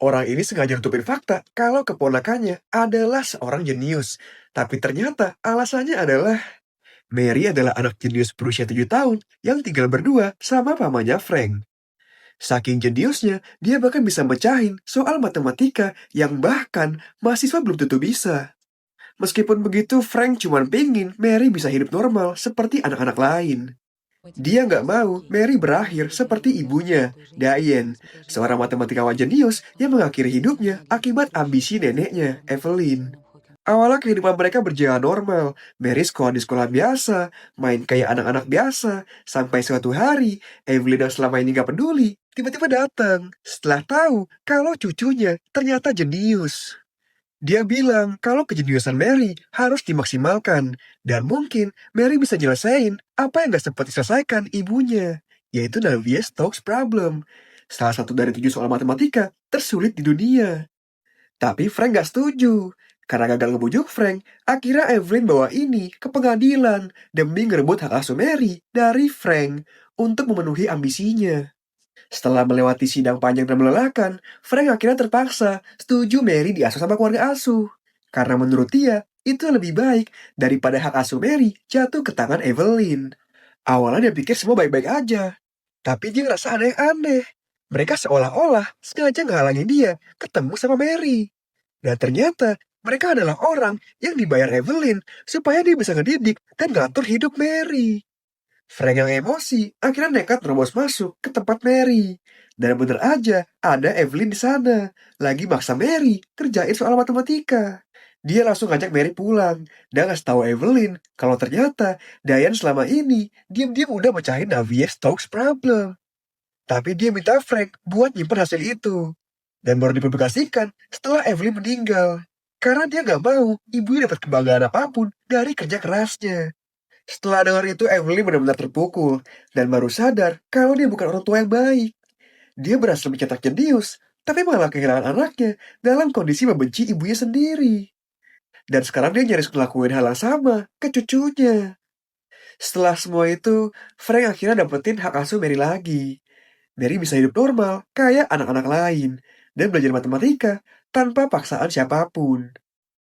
Orang ini sengaja nutupin fakta kalau keponakannya adalah seorang jenius. Tapi ternyata alasannya adalah Mary adalah anak jenius berusia 7 tahun yang tinggal berdua sama pamannya Frank. Saking jeniusnya, dia bahkan bisa mecahin soal matematika yang bahkan mahasiswa belum tentu bisa. Meskipun begitu, Frank cuma pingin Mary bisa hidup normal seperti anak-anak lain. Dia nggak mau Mary berakhir seperti ibunya, Diane, seorang matematikawan jenius yang mengakhiri hidupnya akibat ambisi neneknya, Evelyn. Awalnya kehidupan mereka berjalan normal. Mary sekolah di sekolah biasa, main kayak anak-anak biasa, sampai suatu hari, Evelyn yang selama ini nggak peduli, tiba-tiba datang setelah tahu kalau cucunya ternyata jenius. Dia bilang kalau kejeniusan Mary harus dimaksimalkan, dan mungkin Mary bisa nyelesain apa yang gak sempat diselesaikan ibunya, yaitu Navier-Stokes problem, salah satu dari 7 soal matematika tersulit di dunia. Tapi Frank gak setuju. Karena gagal ngebujuk Frank, akhirnya Evelyn bawa ini ke pengadilan demi ngerebut hak asuh Mary dari Frank untuk memenuhi ambisinya. Setelah melewati sidang panjang dan melelahkan, Frank akhirnya terpaksa setuju Mary diasuh sama keluarga asuh. Karena menurut dia, itu lebih baik daripada hak asuh Mary jatuh ke tangan Evelyn. Awalnya dia pikir semua baik-baik aja, tapi dia ngerasa ada yang aneh. Mereka seolah-olah sengaja ngehalangin dia ketemu sama Mary. Dan ternyata mereka adalah orang yang dibayar Evelyn supaya dia bisa ngedidik dan ngatur hidup Mary. Frank yang emosi akhirnya nekat nerobos masuk ke tempat Mary. Dan bener aja, ada Evelyn di sana. Lagi maksa Mary kerjain soal matematika. Dia langsung ngajak Mary pulang. Dan ngasih tahu Evelyn kalau ternyata Diane selama ini diam-diam udah mecahin Navier-Stokes problem. Tapi dia minta Frank buat nyimpen hasil itu. Dan baru dipublikasikan setelah Evelyn meninggal. Karena dia gak mau ibunya dapat kebanggaan apapun dari kerja kerasnya. Setelah dengar itu, Evelyn benar-benar terpukul dan baru sadar kalau dia bukan orang tua yang baik. Dia berhasil mencetak jenius, tapi malah kehilangan anaknya dalam kondisi membenci ibunya sendiri. Dan sekarang dia nyaris ngelakuin hal yang sama ke cucunya. Setelah semua itu, Frank akhirnya dapetin hak asuh Mary lagi. Mary bisa hidup normal, kayak anak-anak lain, dan belajar matematika tanpa paksaan siapapun.